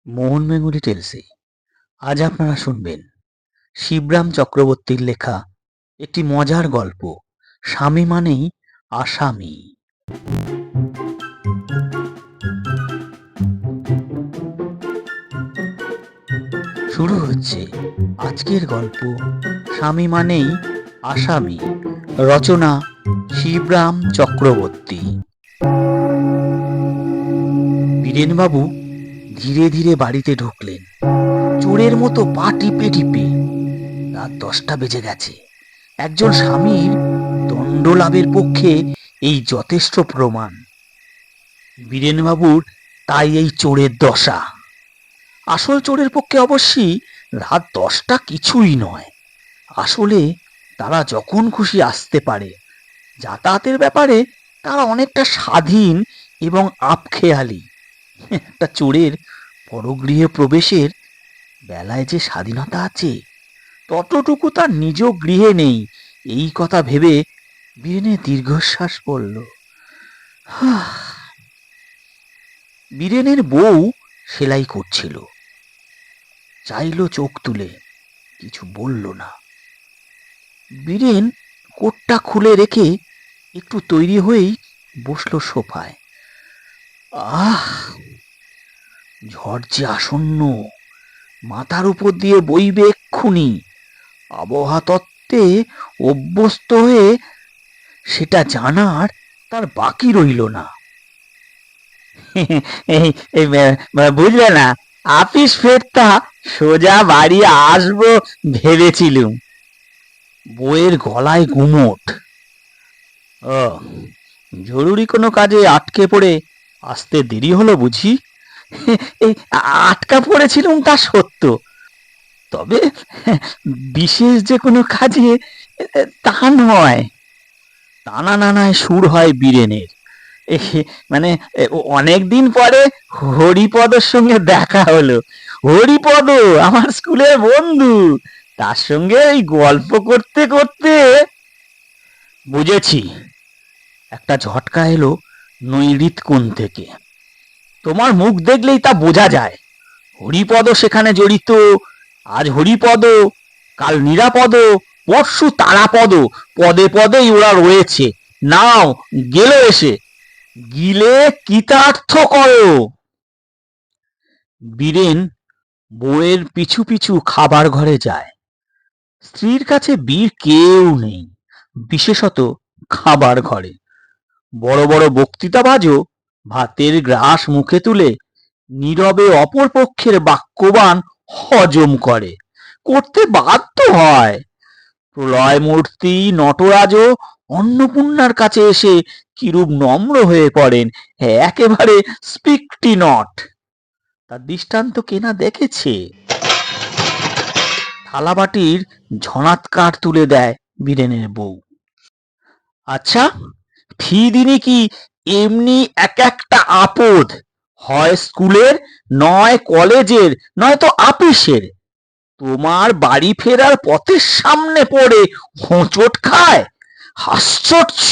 মোহন memory টেলসে আজ আপনারা শুনবেন শিবরাম চক্রবর্তীর লেখা একটি মজার গল্প, স্বামী মানেই আসামি। শুরু হচ্ছে আজকের গল্প, স্বামী মানেই আসামি। রচনা শিবরাম চক্রবর্তী। বীরেনবাবু ধীরে ধীরে বাড়িতে ঢুকলেন, চোরের মতো পা টিপে টিপে। রাত 10টা বেজে গেছে। একজন স্বামীর দণ্ড লাভের পক্ষে এই যথেষ্ট প্রমাণ। বীরেনবাবুর তাই এই চোরের দশা। আসল চোরের পক্ষে অবশ্যই রাত 10টা কিছুই নয়। আসলে তারা যখন খুশি আসতে পারে। যাতায়াতের ব্যাপারে তারা অনেকটা স্বাধীন এবং আবখেয়ালি। একটা চোরের পরগৃহে প্রবেশের বেলায় যে স্বাধীনতা আছে, ততটুকু তার নিজ গৃহে নেই। এই কথা ভেবে বীরেনের দীর্ঘশ্বাস পড়ল। বীরেনের বউ সেলাই করছিল। চাইল চোখ তুলে, কিছু বলল না। বীরেন কোটটা খুলে রেখে একটু তৈরি হয়েই বসলো সোফায়। ঝড় যে আসন্ন, মাথার উপর দিয়ে বইবে এক্ষুনি। আবহাওয়া তত্ত্বে অভ্যস্ত হয়ে সেটা জানার তার বাকি রইল না। বুঝলে না, আপিস ফেরতা সোজা বাড়ি আসবো ভেবেছিলুম। বউয়ের গলায় গুমোট। ও, জরুরি কোনো কাজে আটকে পড়ে আসতে দেরি হলো বুঝি? এই আটকা পড়েছিলুম তা সত্য, তবে বিশেষ যে কোনো কাজে তা নয়। টানা নানায় সুর হয় বীরেনের। মানে অনেকদিন পরে হরিপদর সঙ্গে দেখা হলো। হরিপদ আমার স্কুলের বন্ধু, তার সঙ্গে এই গল্প করতে করতে। বুঝেছি। একটা ঝটকা এলো নৈরিত কোণ থেকে। তোমার মুখ দেখলেই তা বোঝা যায়। হরিপদ সেখানে জড়িত। আজ হরিপদ, কাল নিরাপদ, পরশু তারাপদ, পদে পদেই ওরা রয়েছে। নাও গেল এসে, গিলে কৃতার্থ করো। বীরেন বউয়ের পিছু পিছু খাবার ঘরে যায়। স্ত্রীর কাছে বীর কেউ নেই, বিশেষত খাবার ঘরে। বড় বড় বক্তৃতাবাজও ভাতের গ্রাস মুখে তুলে নীরবে অপর পক্ষের বাক্যবান হজম করে, করতে বাধ্য হয়। প্রলয় মূর্তি নটরাজও অন্নপূর্ণার কাছে এসে কিরূপ নম্র হয়ে পড়েন, একেবারে স্পিকটি নট। তার দৃষ্টান্ত কেনা দেখেছে। থালাবাটির ঝনাৎকার তুলে দেয় বীরেনের বউ। আচ্ছা, ফি দিনই কি এমনি এক একটা আপদ, হয় স্কুলের, নয় কলেজের, নয় তো আপিসের, তোমার বাড়ি ফেরার পথের সামনে পড়ে হোঁচট খায়? আশ্চর্য!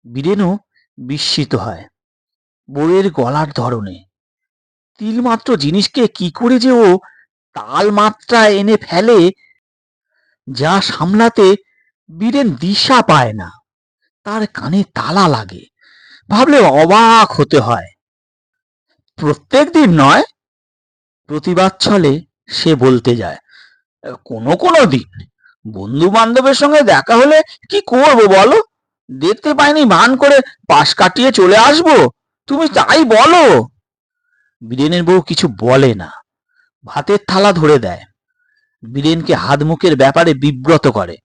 বীরেনও বিস্মিত হয় বউয়ের গলার ধরনে। তিলমাত্র জিনিসকে কি করে যে ও তাল মাত্রায় এনে ফেলে, যা সামলাতে বীরেন দিশা পায় না। তার কানে তালা লাগে, ভাবলে অবাক হতে হয়। প্রত্যেক দিন নয়, প্রতিবাদ ছলে সে বলতে যায়। কোনো কোনো দিন বন্ধু বান্ধবের সঙ্গে দেখা হলে কি করবো বলো? দেখতে পাইনি ভান করে পাশ কাটিয়ে চলে আসবো, তুমি তাই বলো। বীরেনের বউ কিছু বলে না, ভাতের থালা ধরে দেয়। বীরেনকে হাত মুখের ব্যাপারে বিব্রত করে।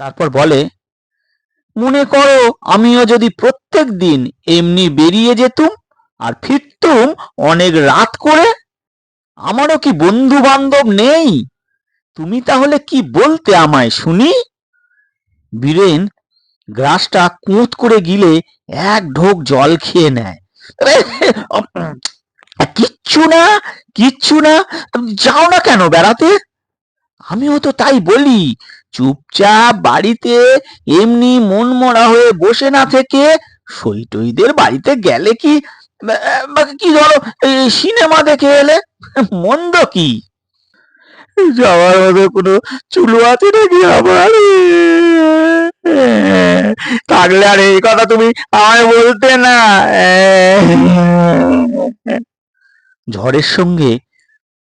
তারপর বলে, মনে করো আমিও যদি প্রত্যেক দিন এমনি বেরিয়ে যেতুম আর ফিরতুম অনেক রাত করে, আমারও কি বন্ধু বান্ধব নেই? তুমি তাহলে কি বলতে আমায় শুনি? বীরেন গ্রাসটা কুঁত করে গিলে এক ঢোক জল খেয়ে নেয়। কিচ্ছু না, কিচ্ছু না। যাও না কেন বেড়াতে? আমিও তো তাই বলি, চুপচাপ বাড়িতে এমনি মন মরা হয়ে বসে না থেকে সইটইদের বাড়িতে গেলে কি কি ধরো, সিনেমা দেখে এলে, মন্দ কি? যাওয়ার মতো কোনো চুলো আছে নাকি আমার? থাকলে আর এই কথা তুমি আমায় বলতে না। ঝড়ের সঙ্গে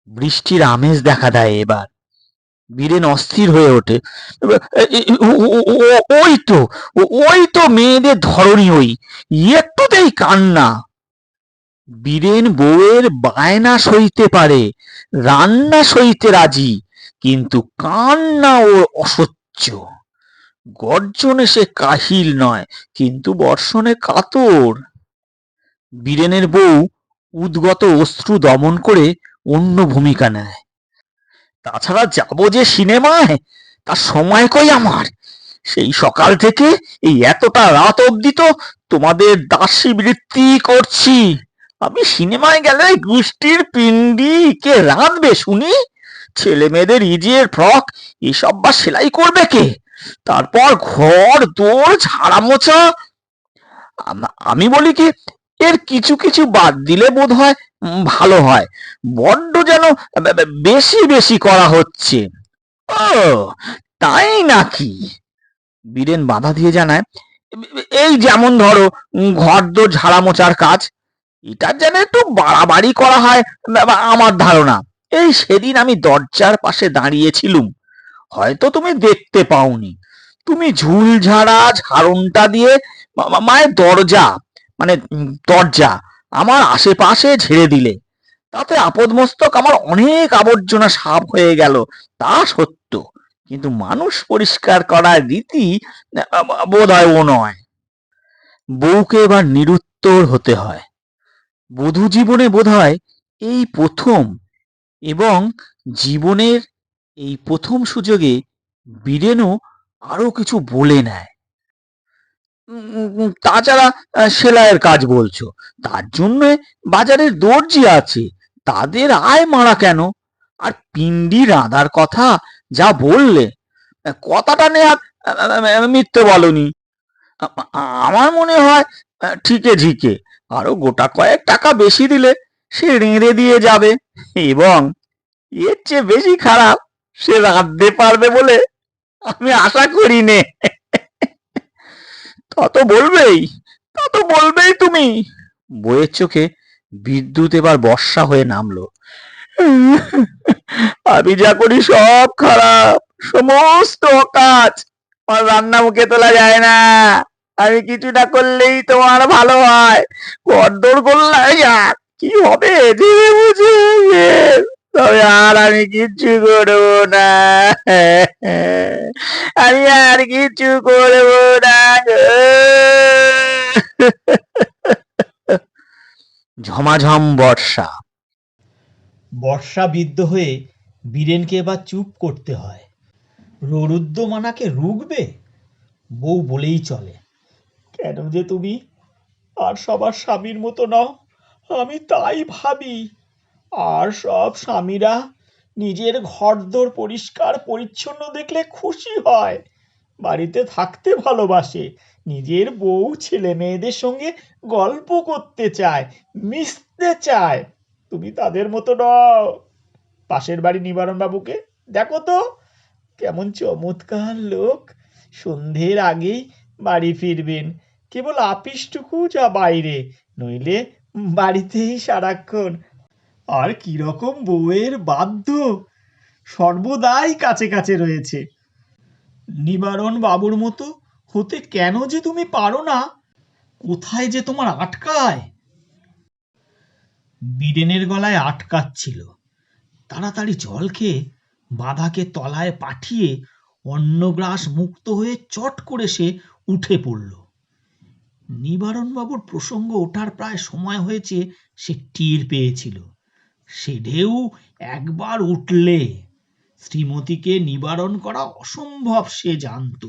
বৃষ্টির আমেজ দেখা দেয় এবার। বীরেন অস্থির হয়ে ওঠে। ওই তো, ওই তো মেয়েদের ধরনী, ওই একটুতেই কান্না। বীরেন বউয়ের বায়না সইতে পারে, রান্না সইতে রাজি, কিন্তু কান্না ওর অসহ্য। গর্জনে সে কাহিল নয়, কিন্তু বর্ষণে কাতর। বীরেনের বউ উদ্গত অশ্রু দমন করে অন্য ভূমিকা নেয়। তাছাড়া যাবো যে সিনেমায়, তার সময় কই আমার? সেই সকাল থেকে এই এতটা রাত অবধি তো তোমাদের দাসী বৃত্তি করছি। আমি সিনেমায় গেলে গুষ্টির পিণ্ডি কে রাঁধবে শুনি? ছেলে মেয়েদের ইজির ফ্রক এসব বা সেলাই করবে কে? তারপর ঘর দোর ঝাড়া মোছা। আমি বলি কি, এর কিছু কিছু বাদ দিলে বোধ হয় ভালো হয়। বড্ড যেন বেশি বেশি করা হচ্ছে। ও, তাই নাকি? বীরেন বাধা দিয়ে জানায়, এই যেমন ধরো ঘরদোর ঝাড়া মোছার কাজ, এটা যেন একটু বাড়াবাড়ি করা হয় আমার ধারণা। এই সেদিন আমি দরজার পাশে দাঁড়িয়েছিলুম, হয়তো তুমি দেখতে পাওনি। তুমি ঝুল ঝাড়া ঝাড়নটা দিয়ে মায়ের দরজা, মানে দরজা আমার আশেপাশে ঝেড়ে দিলে। তাতে আপদমস্তক আমার অনেক আবর্জনা সাফ হয়ে গেল, তা সত্য। কিন্তু মানুষ পরিষ্কার করার রীতি বোধ হয় ও নয়। বউকে এবার নিরুত্তর হতে হয়। বধূ জীবনে বোধ হয় এই প্রথম, এবং জীবনের এই প্রথম সুযোগে বীরেনও আরো কিছু বলে নেয়। তাছাড়া সেলাইয়ের কাজ বলছো, তার জন্য বাজারের দর্জি আছে, তাদের আয় মারা কেন? আর পিন্ডি রাঁধার কথা যা বললে, কথাটা নেহাত মিথ্যে বলনি। আমার মনে হয় ঠিকে ঝিকে আরো গোটা কয়েক টাকা বেশি দিলে সে রেঁধে দিয়ে যাবে, এবং এর চেয়ে বেশি খারাপ সে রাঁধতে পারবে বলে আমি আশা করি নে। তত বলবেই, তত বলবেই তুমি। বইয়ের চোখে বিদ্যুৎ এবার বর্ষা হয়ে নামলো। আমি যা করি সব খারাপ, সমস্ত অকাজ। আমার রান্না মুখে তোলা যায় না। আমি কিছুটা করলেই তোমার ভালো হয়, ঘরদোর করলে আর কি হবে ধীরে বুঝে। তবে আর আমি কিচ্ছু করবো না। আমি আর কিছু করবো না গো। ঝমাঝম বর্ষা। বর্ষা বিদ্ধ হয়ে বীরেনকে এবার চুপ করতে হয়। রুদ্ধমানাকে রুখবে? বউ বলেই চলে, কেন যে তুমি আর সবার স্বামীর মতো নও, আমি তাই ভাবি। আর সব স্বামীরা নিজের ঘরদোর পরিষ্কার পরিচ্ছন্ন দেখলে খুশি হয়, বাড়িতে থাকতে ভালোবাসে, নিজের বউ ছেলে মেয়েদের সঙ্গে গল্প করতে চায়, মিশতে চায়। তুমি তাদের মতো নও। পাশের বাড়ি নিবারণ বাবুকে দেখো তো, কেমন চমৎকার লোক। সন্ধ্যের আগেই বাড়ি ফিরবেন, কেবল আপিসটুকু যা বাইরে, নইলে বাড়িতেই সারাক্ষণ। আর কিরকম বউয়ের বাধ্য, সর্বদাই কাছে কাছে রয়েছে। নিবারণ বাবুর মতো হতে কেন যে তুমি পারো না, কোথায় যে তোমার আটকায়? বীরেনের গলায় আটকাচ্ছিল। তাড়াতাড়ি জল খেয়ে বাধাকে তলায় পাঠিয়ে অন্নগ্রাস মুক্ত হয়ে চট করে সে উঠে পড়ল। নিবারণবাবুর প্রসঙ্গ ওঠার প্রায় সময় হয়েছে সে টের পেয়েছিল। সে ঢেউ একবার উঠলে শ্রীমতীকে নিবারণ করা অসম্ভব সে জানত।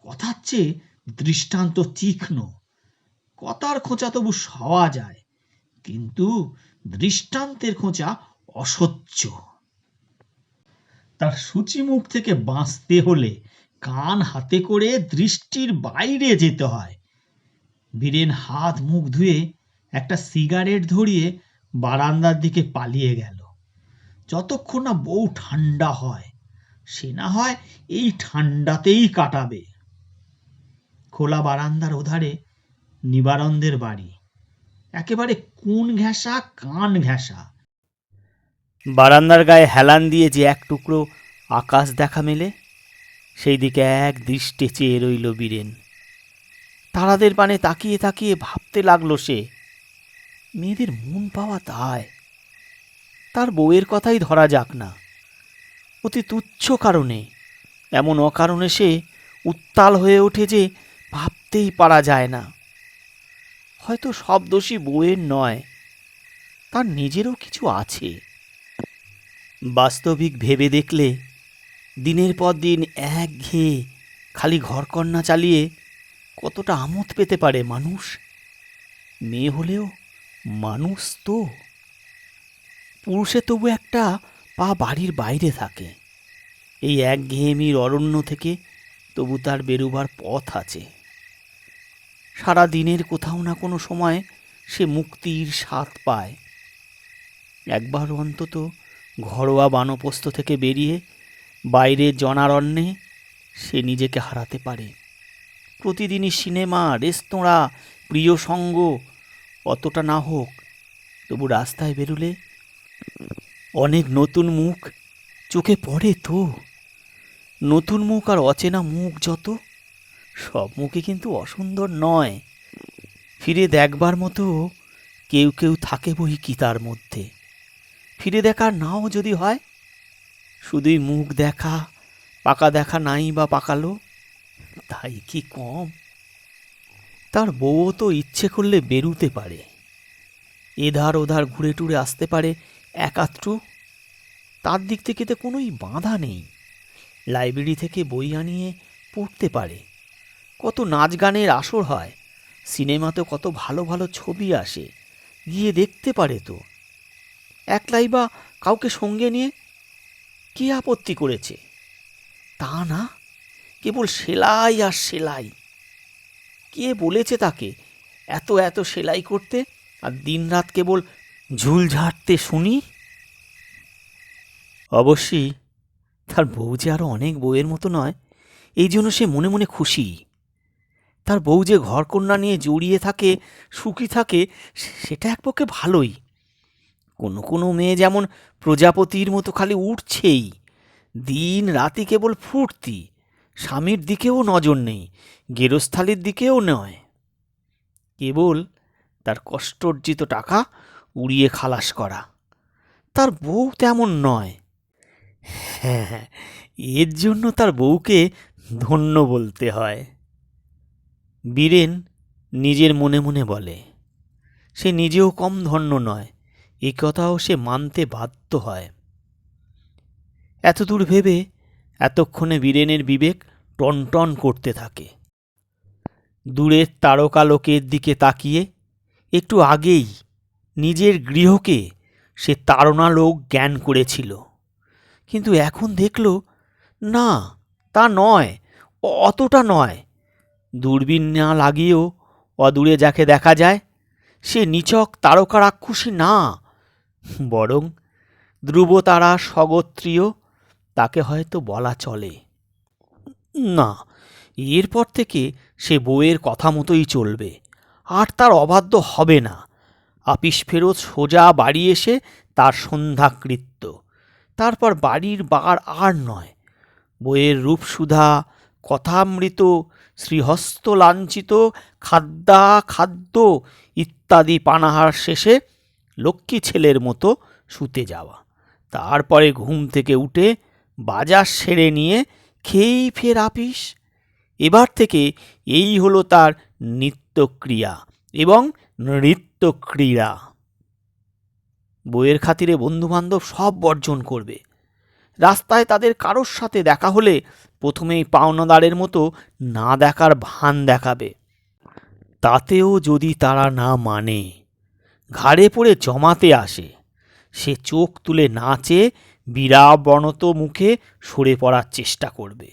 কথার চেয়ে দৃষ্টান্ত তীক্ষ্ণ। কথার খোঁচা তবু সওয়া যায়, কিন্তু দৃষ্টান্তের খোঁচা অসহ্য। তার সূচি মুখ থেকে বাঁচতে হলে কান হাতে করে দৃষ্টির বাইরে যেতে হয়। বীরেন হাত মুখ ধুয়ে একটা সিগারেট ধরিয়ে বারান্দার দিকে পালিয়ে গেল। যতক্ষণ না বউ ঠান্ডা হয়, সে না হয় এই ঠান্ডাতেই কাটাবে। খোলা বারান্দার ওধারে নিবারণদের বাড়ি, একেবারে কোণ ঘেঁষা কান ঘেঁষা। বারান্দার গায়ে হেলান দিয়ে যে এক টুকরো আকাশ দেখা মেলে, সেই দিকে এক দৃষ্টে চেয়ে রইল বীরেন। তারাদের পানে তাকিয়ে তাকিয়ে ভাবতে লাগলো সে, মেয়েদের মন পাওয়া দায়। তার বউয়ের কথাই ধরা যাক না, অতি তুচ্ছ কারণে, এমন অকারণে সে উত্তাল হয়ে ওঠে যে ভাবতেই পারা যায় না। হয়তো সব দোষী বউয়ের নয়, তার নিজেরও কিছু আছে। বাস্তবিক ভেবে দেখলে দিনের পর দিন একঘেয়ে খালি ঘরকন্না চালিয়ে কতটা আমোদ পেতে পারে মানুষ। মেয়ে হলেও মানুষ তো। পুরুষে তবু একটা পা বাড়ির বাইরে থাকে। এই একঘেয়েমির অরণ্য থেকে তবু তার বেরোবার পথ আছে। সারা দিনের কোথাও না কোনো সময় সে মুক্তির স্বাদ পায়। একবার অন্তত ঘরোয়া বানপ্রস্থ থেকে বেরিয়ে বাইরের জনারণ্যে সে নিজেকে হারাতে পারে। প্রতিদিনই সিনেমা, রেস্তোরাঁ, প্রিয় সঙ্গ, অতটা না হোক তবু রাস্তায় বেরুলে অনেক নতুন মুখ চোখে পড়ে তো। নতুন মুখ আর অচেনা মুখ যত, সব মুখই কিন্তু অসুন্দর নয়। ফিরে দেখবার মতো কেউ কেউ থাকে বই কি তার মধ্যে। ফিরে দেখার নাও যদি হয়, শুধুই মুখ দেখা, পাকা দেখা নাই বা পাকালো, তাই কি কম? তার বউও তো ইচ্ছে করলে বেরুতে পারে, এধার ওধার ঘুরে টুরে আসতে পারে একাত্রু। তার দিক থেকে তো কোনোই বাধা নেই। লাইব্রেরি থেকে বই আনিয়ে পড়তে পারে। কত নাচ গানের আসর হয়, সিনেমাতে কত ভালো ভালো ছবি আসে, গিয়ে দেখতে পারে তো। একলাই বা কাউকে সঙ্গে নিয়ে কি আপত্তি করেছে? তা না, কেবল সেলাই আর সেলাই। কে বলেছে তাকে এত এত সেলাই করতে আর দিনরাত কেবল ঝুল ঝাড়তে শুনি? অবশ্যই তার বউ যে আরও অনেক বউয়ের মতো নয়, এই জন্য সে মনে মনে খুশি। তার বউ যে ঘরকন্না নিয়ে জড়িয়ে থাকে, সুখী থাকে, সেটা এক পক্ষে ভালোই। কোনো কোনো মেয়ে যেমন প্রজাপতির মতো খালি উঠছেই, দিন রাতি কেবল ফুর্তি, স্বামীর দিকেও নজর নেই, গেরস্থালির দিকেও নয়, কেবল তার কষ্টার্জিত টাকা উড়িয়ে খালাস করা। তার বউ তেমন নয়। হ্যাঁ হ্যাঁ, এর জন্য তার বউকে ধন্য বলতে হয়। বীরেন নিজের মনে মনে বলে, সে নিজেও কম ধন্য নয়, এ কথাও সে মানতে বাধ্য হয়। এতদূর ভেবে এতক্ষণে বীরেনের বিবেক টনটন করতে থাকে। দূরের তারকালোকের দিকে তাকিয়ে একটু আগেই নিজের গৃহকে সে তাড়নালোক জ্ঞান করেছিল, কিন্তু এখন দেখল না, তা নয়, অতটা নয়। দূরবীন না লাগিয়েও অদূরে যাকে দেখা যায়, সে নিছক তারকা রাক্ষসী না, বরং ধ্রুবতারা স্বগোত্রীয়, তাকে হয়তো বলা চলে। না, এরপর থেকে সে বউয়ের কথা মতোই চলবে, আর তার অবাধ্য হবে না। আপিস ফেরত সোজা বাড়ি এসে তার সন্ধ্যাকৃত্য, তারপর বাড়ির বার আর নয়। বইয়ের রূপসুধা, কথামৃত, শ্রীহস্ত লাঞ্ছিত খাদ্য ইত্যাদি পানাহার শেষে লক্ষ্মী ছেলের মতো শুতে যাওয়া, তারপরে ঘুম থেকে উঠে বাজার সেরে নিয়ে খেয়েই ফের আপিস। এবার থেকে এই হলো তার নিত্যক্রিয়া এবং নৃত্যক্রীড়া। বইয়ের খাতিরে বন্ধুবান্ধব সব বর্জন করবে। রাস্তায় তাদের কারোর সাথে দেখা হলে প্রথমেই পাওনাদারের মতো না দেখার ভান দেখাবে। তাতেও যদি তারা না মানে, ঘাড়ে পড়ে জমাতে আসে, সে চোখ তুলে নাচে বিরাবনত মুখে সরে পড়ার চেষ্টা করবে।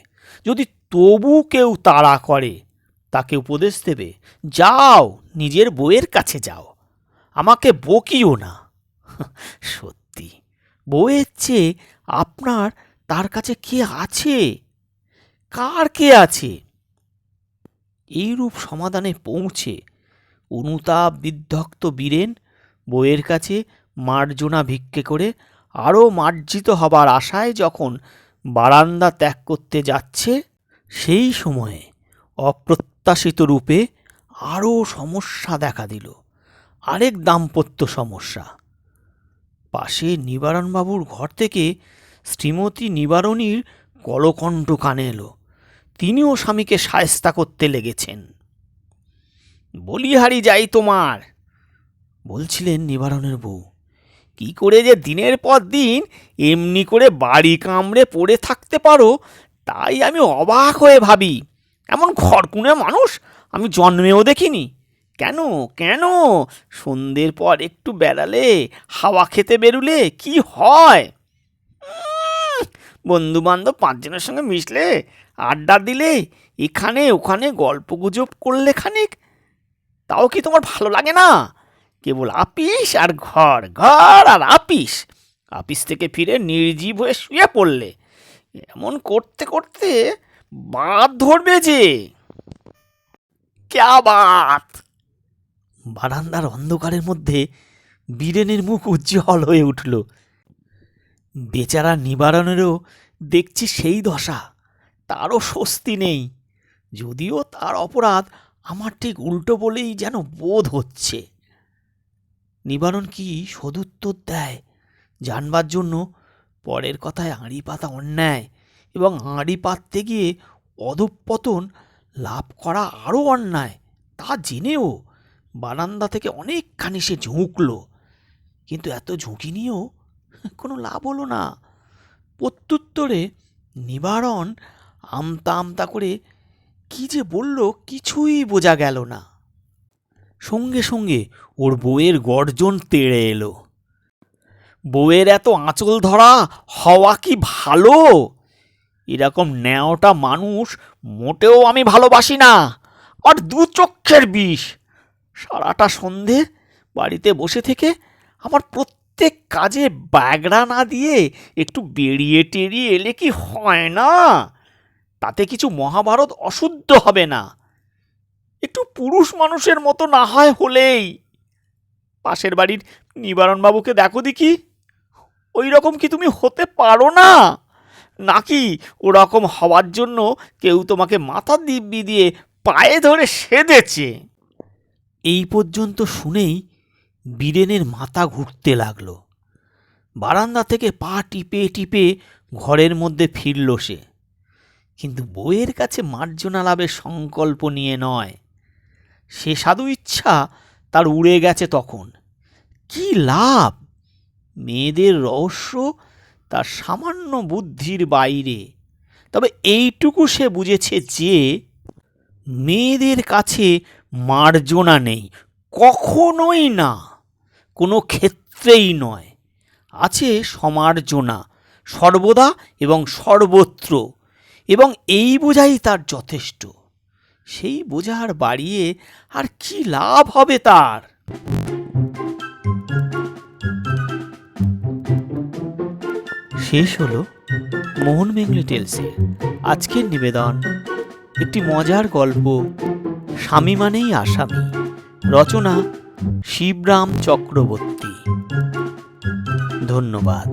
যদি তবু কেউ তাড়া করে, তাকে উপদেশ দেবে, যাও নিজের বউয়ের কাছে যাও, আমাকে বকিও না। সত্যি, বউয়ের চেয়ে আপনার তার কাছে কে আছে? কার কে আছে? এইরূপ সমাধানে পৌঁছে অনুতাপ বিদ্ধক্ত বীরেন বউয়ের কাছে মার্জনা ভিক্ষে করে আরও মার্জিত হবার আশায় যখন বারান্দা ত্যাগ করতে যাচ্ছে, সেই সময়ে অপ্রত্যাশিত রূপে আরও সমস্যা দেখা দিল। আরেক দাম্পত্য সমস্যা। পাশে নিবারণবাবুর ঘর থেকে শ্রীমতী নিবারণীর কলকণ্ঠ কানে এলো। তিনিও স্বামীকে শায়েস্তা করতে লেগেছেন। বলিহারি যাই তোমার, বলছিলেন নিবারণের বউ, কি করে যে দিনের পর দিন এমনি করে বাড়ি কামড়ে পড়ে থাকতে পারো, তাই আমি অবাক হয়ে ভাবি। এমন খড়কুনে মানুষ আমি জন্মেও দেখিনি। কেন কেন সন্ধ্যের পর একটু বেড়ালে, হাওয়া খেতে বেরুলে কি হয়? বন্ধু বান্ধব 5 জনের সঙ্গে মিশলে, আড্ডা দিলে, এখানে ওখানে গল্প গুজব করলে খানিক, তাও কি তোমার ভালো লাগে না? কেবল আপিস আর ঘর, ঘর আর আপিস। আপিস থেকে ফিরে নির্জীব হয়ে শুয়ে পড়লে। এমন করতে করতে বাত ধরবে যে। ক্যা বাত! বারান্দার অন্ধকারের মধ্যে বীরেনের মুখ উজ্জ্বল হয়ে উঠল। বেচারা নিবারণেরও দেখছি সেই দশা। তারও স্বস্তি নেই, যদিও তার অপরাধ আমার ঠিক উল্টো বলেই যেন বোধ হচ্ছে। নিবারণ কি সদুত্তর দেয় জানবার জন্য পরের কথায় আঁড়ি পাতা অন্যায়, এবং আঁড়ি পাততে গিয়ে অধঃপতন লাভ করা আরও অন্যায়, তা জেনেও বারান্দা থেকে অনেকখানি সে ঝুঁকল। কিন্তু এত ঝুঁকি নিয়েও কোনো লাভ হলো না। প্রত্যুত্তরে নিবারণ আমতা আমতা করে কি যে বলল কিছুই বোঝা গেল না। সঙ্গে সঙ্গে ওর বউয়ের গর্জন তেড়ে এলো। বউয়ের এত আঁচল ধরা হওয়া কি ভালো? এরকম ন্যাওটা মানুষ মোটেও আমি ভালোবাসি না। আর 2 চক্ষের বিষ। সারাটা সন্ধে বাড়িতে বসে থেকে আমার প্রত্যেক কাজে ব্যাগড়া না দিয়ে একটু বেরিয়ে টেরিয়ে এলে কি হয় না? তাতে কিছু মহাভারত অশুদ্ধ হবে না। একটু পুরুষ মানুষের মতো না হয় হলেই। পাশের বাড়ির নিবারণবাবুকে দেখো দেখি, ওই রকম কি তুমি হতে পারো না? নাকি ওরকম হওয়ার জন্য কেউ তোমাকে মাথা দিব্যি দিয়ে পায়ে ধরে সেধেছে? এই পর্যন্ত শুনেই বীরেনের মাথা ঘুরতে লাগলো। বারান্দা থেকে পা টিপে টিপে ঘরের মধ্যে ফিরল সে। কিন্তু বউয়ের কাছে মার্জনা লাভের সংকল্প নিয়ে নয়। সে সাধু ইচ্ছা তার উড়ে গেছে তখন। কি লাভ? মেয়েদের রহস্য তার সামান্য বুদ্ধির বাইরে। তবে এইটুকু সে বুঝেছে যে মেয়েদের কাছে মার্জনা নেই, কখনোই না, কোনো ক্ষেত্রেই নয়। আছে সমার্জনা, সর্বদা এবং সর্বত্র, এবং এই বোঝাই তার যথেষ্ট। সেই বোঝার বাড়িয়ে আর কি লাভ হবে তার? শেষ হলো মোহন বেঙ্গলি টেলসের আজকের নিবেদন। একটি মজার গল্প, স্বামী মানেই আসামি। রচনা শিবরাম চক্রবর্তী। ধন্যবাদ।